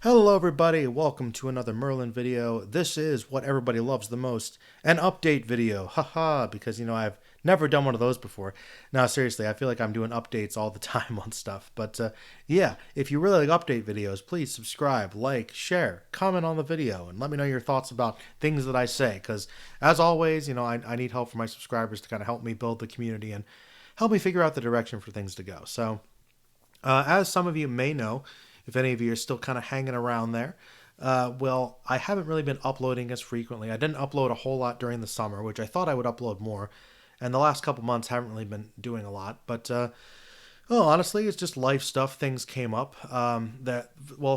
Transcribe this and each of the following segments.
Hello everybody, welcome to another Merlin video. This is what everybody loves the most, an update video. Haha, because I've never done one of those before. Now seriously, I feel like I'm doing updates all the time on stuff. But yeah, if you really like update videos, please subscribe, like, share, comment on the video, and let me know your thoughts about things that I say. Because as always, I need help from my subscribers to kind of help me build the community and help me figure out the direction for things to go. So as some of you may know, if any of you are still kind of hanging around there, well, I haven't really been uploading as frequently. I didn't upload a whole lot during the summer, which I thought I would upload more. And the last couple months haven't really been doing a lot. But well, honestly, it's just life stuff. Things came up.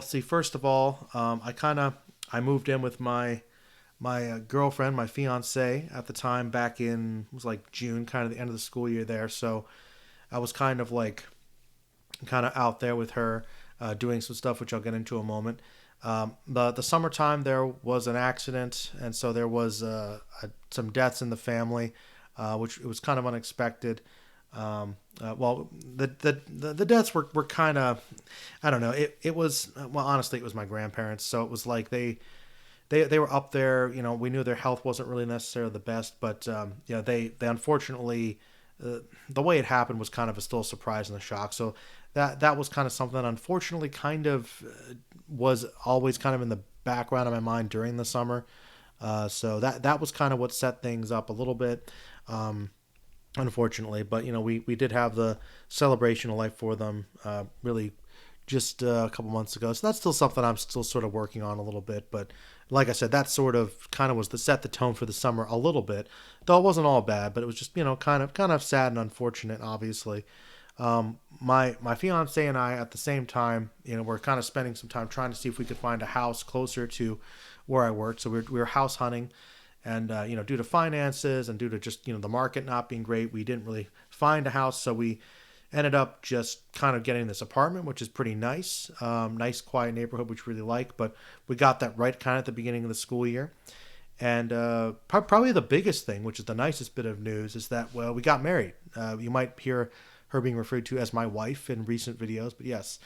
See, first of all, I moved in with my girlfriend, my fiance at the time, back in it was like June, kind of the end of the school year there. So I was kind of out there with her, doing some stuff, which I'll get into in a moment. The summertime there was an accident, and so there was some deaths in the family, which it was kind of unexpected. The deaths were kind of, I don't know. It was, well, honestly, it was my grandparents, so it was like they were up there. We knew their health wasn't really necessarily the best, but they unfortunately, the way it happened was kind of still a surprise and a shock. So that was kind of something that unfortunately kind of was always kind of in the background of my mind during the summer. So that was kind of what set things up a little bit, unfortunately. But we did have the celebration of life for them, really just a couple months ago. So that's still something I'm still sort of working on a little bit. But like I said, that sort of kind of was the set the tone for the summer a little bit. Though it wasn't all bad, but it was just kind of sad and unfortunate, obviously. My fiance and I at the same time, we're kind of spending some time trying to see if we could find a house closer to where I worked. So we were house hunting, and due to finances and due to just the market not being great, we didn't really find a house. So we ended up just kind of getting this apartment, which is pretty nice, nice quiet neighborhood, which we really like. But we got that right kind of at the beginning of the school year. And probably the biggest thing, which is the nicest bit of news, is that, well, we got married. You might hear her being referred to as my wife in recent videos, but yes,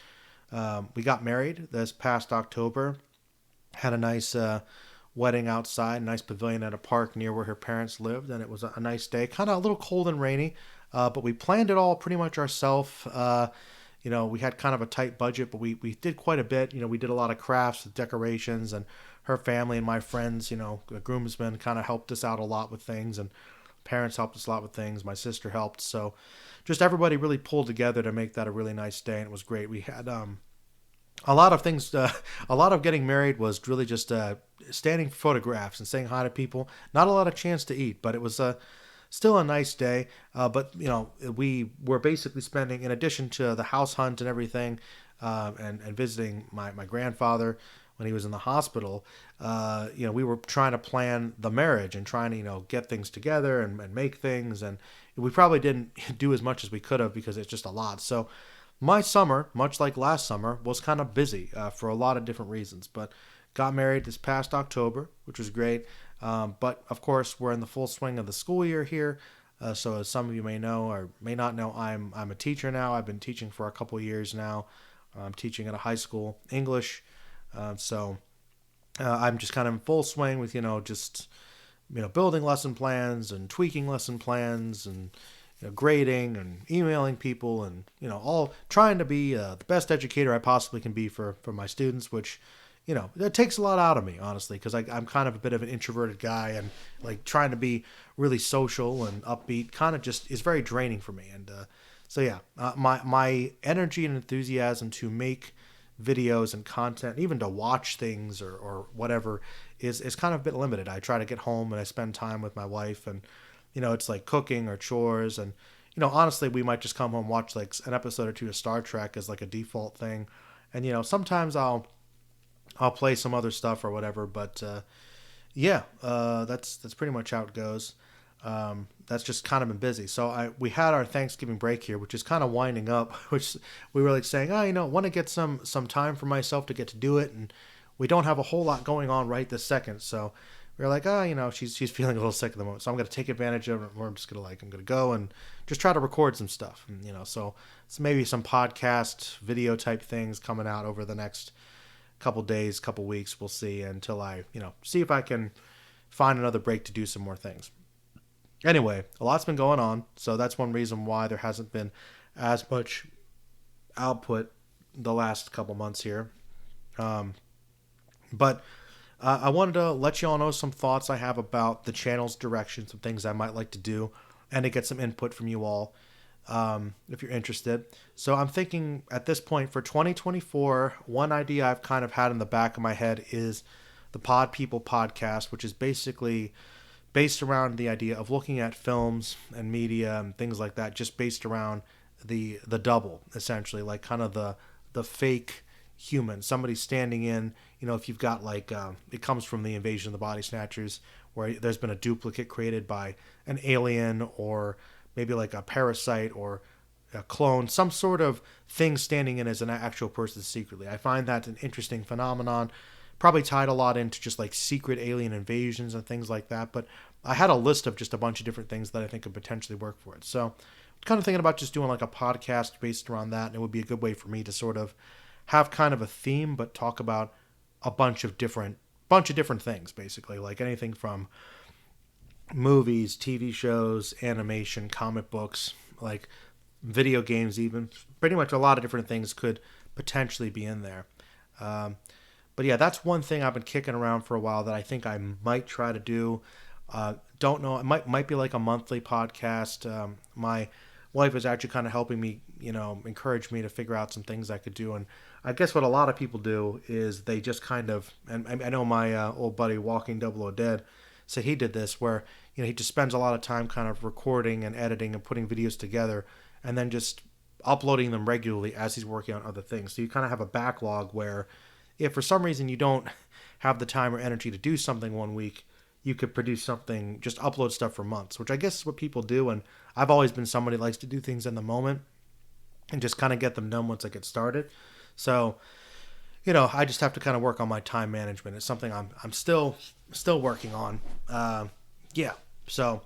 we got married this past October. Had a nice wedding outside, nice pavilion at a park near where her parents lived, and it was a nice day. Kind of a little cold and rainy, but we planned it all pretty much ourselves. We had kind of a tight budget, but we did quite a bit. We did a lot of crafts, decorations, and her family and my friends, the groomsmen kind of helped us out a lot with things, and parents helped us a lot with things. My sister helped. So just everybody really pulled together to make that a really nice day, and it was great. We had a lot of things. A lot of getting married was really just standing for photographs and saying hi to people. Not a lot of chance to eat, but it was still a nice day. But we were basically spending, in addition to the house hunt and everything, and visiting my grandfather when he was in the hospital. We were trying to plan the marriage and trying to get things together and make things, and we probably didn't do as much as we could have because it's just a lot. So my summer, much like last summer, was kind of busy for a lot of different reasons. But got married this past October, which was great. But of course, we're in the full swing of the school year here. So as some of you may know or may not know, I'm a teacher now. I've been teaching for a couple of years now. I'm teaching at a high school English. So I'm just kind of in full swing with just building lesson plans and tweaking lesson plans and grading and emailing people and all trying to be the best educator I possibly can be for my students, which that takes a lot out of me, honestly, because I'm kind of a bit of an introverted guy, and like trying to be really social and upbeat kind of just is very draining for me. And so yeah, my energy and enthusiasm to make videos and content, even to watch things or whatever, is kind of a bit limited. I try to get home and I spend time with my wife, and it's like cooking or chores, and honestly, we might just come home, watch like an episode or two of Star Trek as like a default thing, and sometimes I'll play some other stuff or whatever. But yeah, that's pretty much how it goes. That's just kind of been busy. So we had our Thanksgiving break here, which is kind of winding up, which we were like saying, want to get some time for myself to get to do it, and we don't have a whole lot going on right this second. So we were like, she's feeling a little sick at the moment, so I'm going to take advantage of it. I'm going to go and just try to record some stuff, and so it's maybe some podcast video type things coming out over the next couple days, couple weeks. We'll see until I, see if I can find another break to do some more things. Anyway, a lot's been going on, so that's one reason why there hasn't been as much output the last couple months here. But I wanted to let you all know some thoughts I have about the channel's direction, some things I might like to do, and to get some input from you all if you're interested. So I'm thinking at this point for 2024, one idea I've kind of had in the back of my head is the Pod People podcast, which is basically based around the idea of looking at films and media and things like that, just based around the double, essentially, like kind of the fake human, somebody standing in, if you've got like it comes from the Invasion of the Body Snatchers, where there's been a duplicate created by an alien or maybe like a parasite or a clone, some sort of thing standing in as an actual person secretly. I find that an interesting phenomenon, probably tied a lot into just like secret alien invasions and things like that. But I had a list of just a bunch of different things that I think could potentially work for it. So kind of thinking about just doing like a podcast based around that, and it would be a good way for me to sort of have kind of a theme, but talk about a bunch of different things, basically, like anything from movies, TV shows, animation, comic books, like video games, even pretty much a lot of different things could potentially be in there. But yeah, that's one thing I've been kicking around for a while that I think I might try to do. Don't know. It might be like a monthly podcast. My wife is actually kind of helping me, encourage me to figure out some things I could do. And I guess what a lot of people do is they just kind of, and I know my old buddy Walking Double O Dead said he did this, where he just spends a lot of time kind of recording and editing and putting videos together, and then just uploading them regularly as he's working on other things. So you kind of have a backlog where if for some reason you don't have the time or energy to do something one week, you could produce something, just upload stuff for months, which I guess is what people do. And I've always been somebody who likes to do things in the moment and just kind of get them done once I get started. So, I just have to kind of work on my time management. It's something I'm still working on. Yeah. So,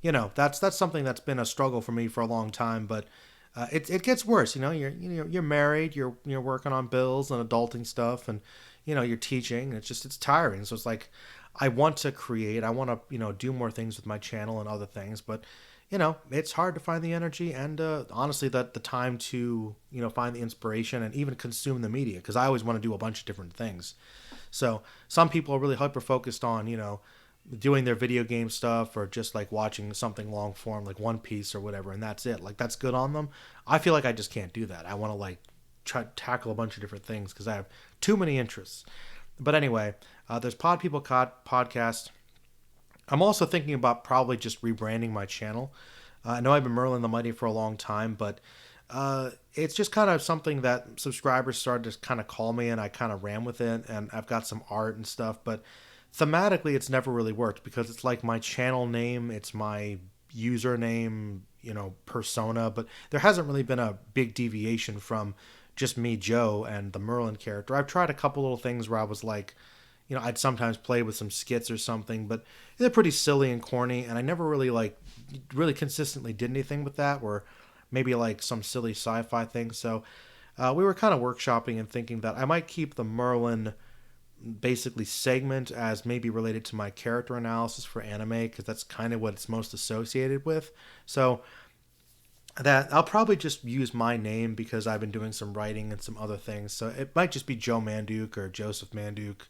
that's something that's been a struggle for me for a long time, but it gets worse. You're married, you're working on bills and adulting stuff, and you're teaching. It's tiring. So it's like I want to create. I want to do more things with my channel and other things, but it's hard to find the energy and honestly that the time to find the inspiration and even consume the media, because I always want to do a bunch of different things. So some people are really hyper focused on doing their video game stuff or just like watching something long form like One Piece or whatever, and that's it. Like that's good on them. I feel like I just can't do that. I want to like try to tackle a bunch of different things because I have too many interests. But anyway, there's Pod People podcast. I'm also thinking about probably just rebranding my channel. I know I've been Merlin the Mighty for a long time, but it's just kind of something that subscribers started to kind of call me, and I kind of ran with it, and I've got some art and stuff, but thematically it's never really worked because it's like my channel name, it's my username, persona, but there hasn't really been a big deviation from just me, Joe, and the Merlin character. I've tried a couple little things where I was like, I'd sometimes play with some skits or something, but they're pretty silly and corny, and I never really consistently did anything with that, or maybe like some silly sci-fi thing. So we were kind of workshopping and thinking that I might keep the Merlin basically segment as maybe related to my character analysis for anime, because that's kind of what it's most associated with. So that I'll probably just use my name because I've been doing some writing and some other things. So it might just be Joe Manduke or Joseph Manduke.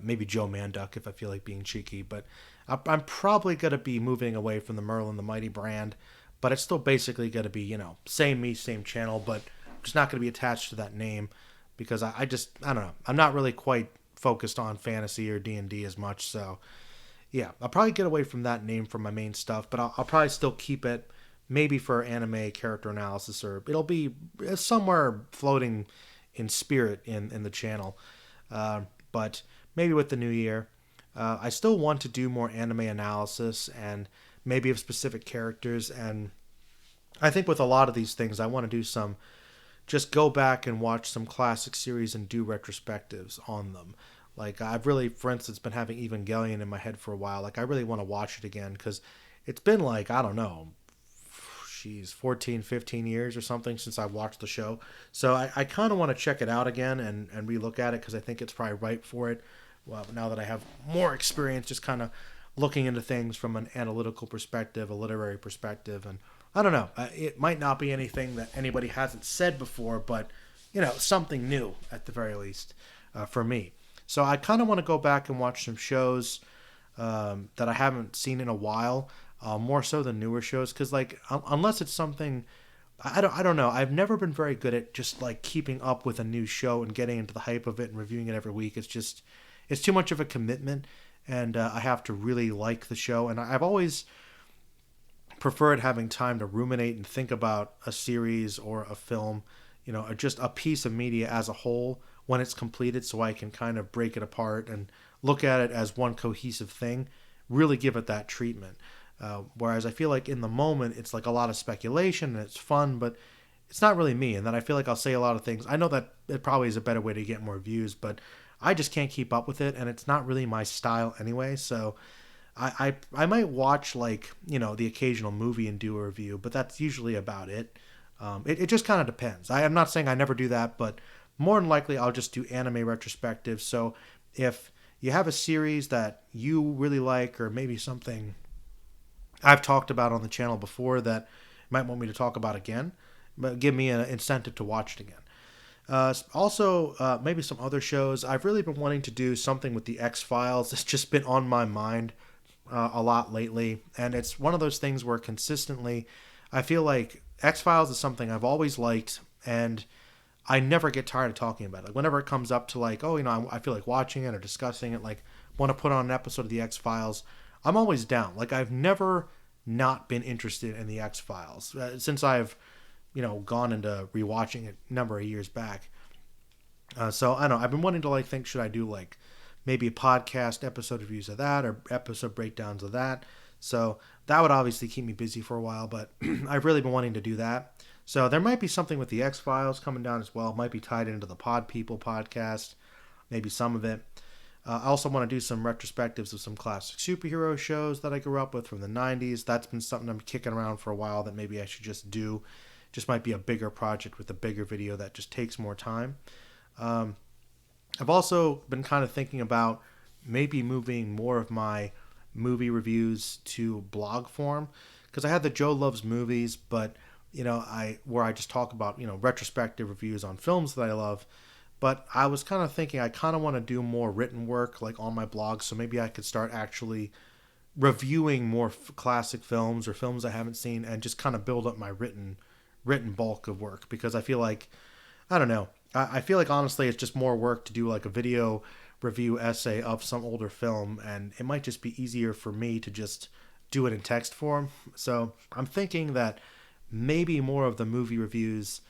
Maybe Joe Manduck if I feel like being cheeky, but I'm probably going to be moving away from the Merlin the Mighty brand, but it's still basically going to be, same me, same channel, but just not going to be attached to that name because I don't know. I'm not really quite focused on fantasy or D&D as much. So yeah, I'll probably get away from that name for my main stuff, but I'll probably still keep it maybe for anime character analysis, or it'll be somewhere floating in spirit in the channel. But maybe with the new year, I still want to do more anime analysis and maybe of specific characters. And I think with a lot of these things, I want to do just go back and watch some classic series and do retrospectives on them. Like I've really, for instance, been having Evangelion in my head for a while. Like I really want to watch it again because it's been like, I don't know, geez, 14, 15 years or something since I watched the show. So I kind of want to check it out again and relook at it because I think it's probably ripe for it. Well, now that I have more experience just kind of looking into things from an analytical perspective, a literary perspective. And I don't know, it might not be anything that anybody hasn't said before, but, something new at the very least for me. So I kind of want to go back and watch some shows that I haven't seen in a while, more so than newer shows, because unless it's something I don't know. I've never been very good at just like keeping up with a new show and getting into the hype of it and reviewing it every week. It's too much of a commitment, and I have to really like the show. And I've always preferred having time to ruminate and think about a series or a film, or just a piece of media as a whole when it's completed, so I can kind of break it apart and look at it as one cohesive thing, really give it that treatment. Whereas I feel like in the moment, it's like a lot of speculation and it's fun, but it's not really me. And then I feel like I'll say a lot of things. I know that it probably is a better way to get more views, but I just can't keep up with it. And it's not really my style anyway. So I might watch the occasional movie and do a review, but that's usually about it. It just kind of depends. I'm not saying I never do that, but more than likely I'll just do anime retrospectives. So if you have a series that you really like, or maybe something I've talked about on the channel before that you might want me to talk about again, but give me an incentive to watch it again. Also, maybe some other shows. I've really been wanting to do something with the X-Files. It's just been on my mind a lot lately. And it's one of those things where consistently I feel like X-Files is something I've always liked, and I never get tired of talking about it. Like whenever it comes up to I feel like watching it or discussing it, want to put on an episode of the X-Files, I'm always down. I've never not been interested in the X-Files since I've, gone into rewatching it a number of years back. So I don't know. I've been wanting to think, should I do maybe a podcast episode reviews of that or episode breakdowns of that? So that would obviously keep me busy for a while, but I've really been wanting to do that. So there might be something with the X-Files coming down as well. It might be tied into the Pod People podcast, maybe some of it. I also want to do some retrospectives of some classic superhero shows that I grew up with from the 90s. That's been something I'm kicking around for a while that maybe I should just do. Just might be a bigger project with a bigger video that just takes more time. I've also been kind of thinking about maybe moving more of my movie reviews to blog form, because I had the Joe Loves Movies, but where I just talk about retrospective reviews on films that I love. But I was kind of thinking I kind of want to do more written work on my blog, so maybe I could start actually reviewing more classic films or films I haven't seen, and just kind of build up my written bulk of work, because I feel like, I don't know, I feel like honestly it's just more work to do a video review essay of some older film, and it might just be easier for me to just do it in text form. So I'm thinking that maybe more of the movie reviews,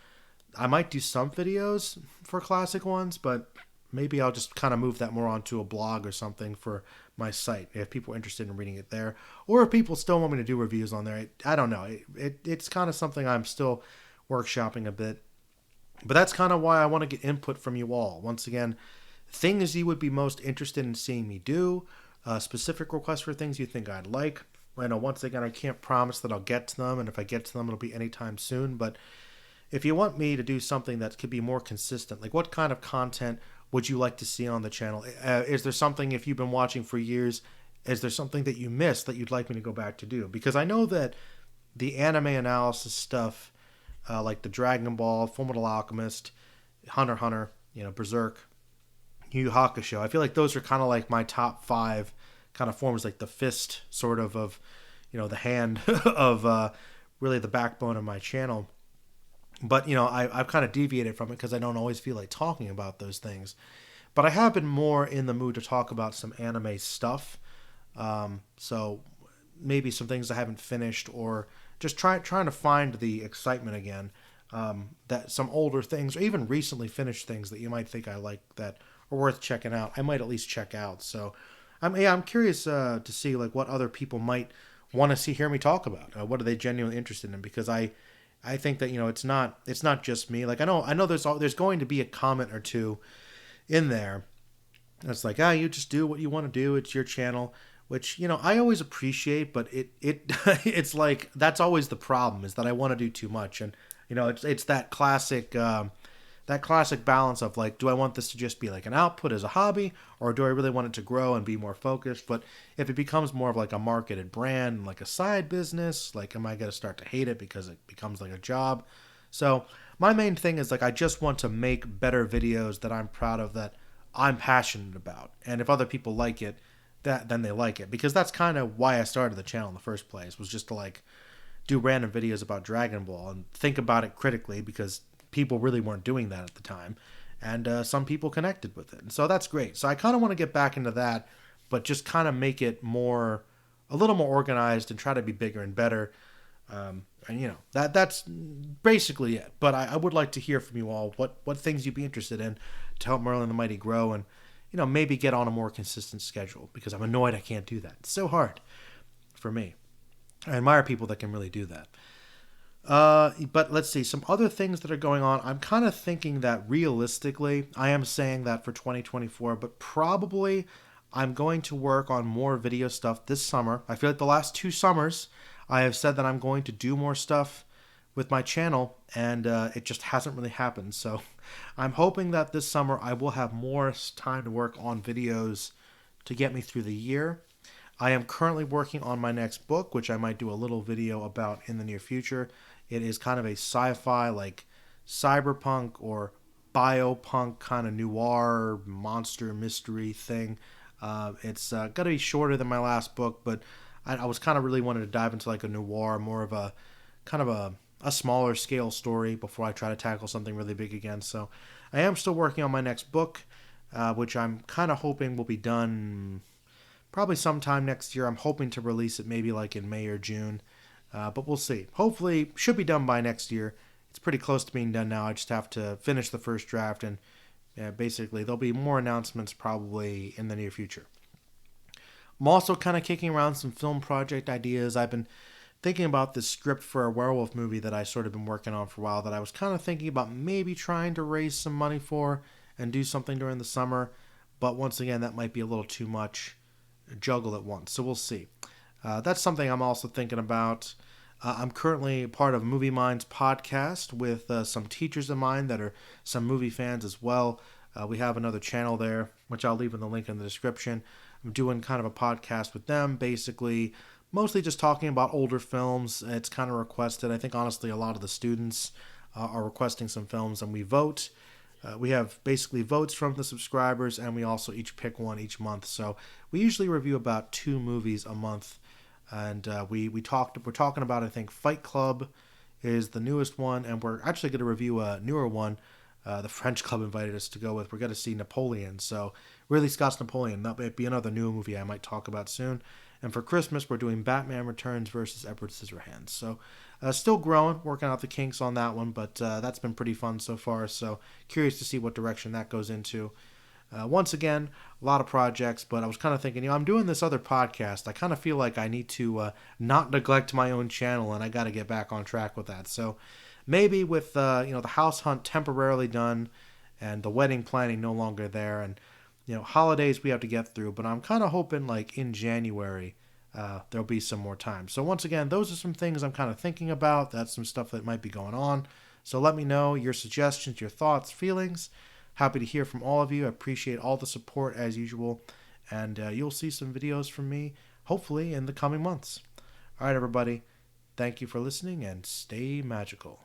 I might do some videos for classic ones, but maybe I'll just kind of move that more onto a blog or something for my site if people are interested in reading it there, or if people still want me to do reviews on there. I don't know. It's kind of something I'm still workshopping a bit, but that's kind of why I want to get input from you all. Once again, things you would be most interested in seeing me do, specific requests for things you think I'd like. I know, once again, I can't promise that I'll get to them, and if I get to them, it'll be anytime soon, but if you want me to do something that could be more consistent, what kind of content would you like to see on the channel? Is there something, if you've been watching for years, is there something that you missed that you'd like me to go back to do? Because I know that the anime analysis stuff, like the Dragon Ball, Fullmetal Alchemist, Hunter x Hunter, Berserk, Yu Yu Hakusho, I feel like those are kind of my top 5 kind of forms, the fist sort of the hand of really the backbone of my channel. But, I've kind of deviated from it because I don't always feel like talking about those things. But I have been more in the mood to talk about some anime stuff. So maybe some things I haven't finished, or just trying to find the excitement again. That some older things, or even recently finished things that you might think I like that are worth checking out, I might at least check out. So I'm curious to see what other people might want to hear me talk about. What are they genuinely interested in? Because I think that it's not just me. I know there's going to be a comment or two in there that's you just do what you want to do. It's your channel, which I always appreciate, but it it's like that's always the problem, is that I want to do too much. And it's that classic balance of like, do I want this to just be like an output as a hobby, or do I really want it to grow and be more focused? But if it becomes more of like a marketed brand, like a side business, like, am I going to start to hate it because it becomes like a job? So my main thing is like, I just want to make better videos that I'm proud of, that I'm passionate about. And if other people like it, then they like it, because that's kind of why I started the channel in the first place, was just to like do random videos about Dragon Ball and think about it critically, because people really weren't doing that at the time, and some people connected with it, and so that's great. So I kind of want to get back into that, but just kind of make it a little more organized, and try to be bigger and better. And that's basically it. But I would like to hear from you all what things you'd be interested in to help Merlin the Mighty grow, and maybe get on a more consistent schedule, because I'm annoyed I can't do that. It's so hard for me. I admire people that can really do that. But let's see, some other things that are going on. I'm kind of thinking that realistically, I am saying that for 2024, but probably I'm going to work on more video stuff this summer. I feel like the last 2 summers, I have said that I'm going to do more stuff with my channel, and it just hasn't really happened. So I'm hoping that this summer I will have more time to work on videos to get me through the year. I am currently working on my next book, which I might do a little video about in the near future. It is kind of a sci-fi, like cyberpunk or biopunk kind of noir monster mystery thing. It's going to be shorter than my last book, but I was kind of really wanted to dive into like a noir, more of a kind of a smaller scale story before I try to tackle something really big again. So I am still working on my next book, which I'm kind of hoping will be done probably sometime next year. I'm hoping to release it maybe like in May or June, but we'll see. Hopefully, should be done by next year. It's pretty close to being done now. I just have to finish the first draft, and basically there'll be more announcements probably in the near future. I'm also kind of kicking around some film project ideas. I've been thinking about this script for a werewolf movie that I sort of been working on for a while, that I was kind of thinking about maybe trying to raise some money for and do something during the summer. But once again, that might be a little too much juggle at once. So we'll see. That's something I'm also thinking about. I'm currently part of Movie Minds podcast with some teachers of mine that are some movie fans as well. We have another channel there, which I'll leave in the link in the description. I'm doing kind of a podcast with them, basically mostly just talking about older films. It's kind of requested. I think honestly a lot of the students are requesting some films, and we vote. We have basically votes from the subscribers, and we also each pick one each month. So we usually review about 2 movies a month, and we're talking about, I think, Fight Club is the newest one, and we're actually going to review a newer one. The French Club invited us to go with. We're going to see Napoleon. So Ridley Scott's Napoleon. That might be another new movie I might talk about soon. And for Christmas, we're doing Batman Returns versus Edward Scissorhands. So still growing, working out the kinks on that one, but that's been pretty fun so far. So curious to see what direction that goes into. Once again, a lot of projects, but I was kind of thinking, I'm doing this other podcast. I kind of feel like I need to not neglect my own channel, and I got to get back on track with that. So maybe with the house hunt temporarily done, and the wedding planning no longer there, and holidays we have to get through, but I'm kind of hoping like in January there'll be some more time. So once again, those are some things I'm kind of thinking about. That's some stuff that might be going on. So let me know your suggestions, your thoughts, feelings. Happy to hear from all of you. I appreciate all the support as usual, and you'll see some videos from me hopefully in the coming months. All right, everybody. Thank you for listening, and stay magical.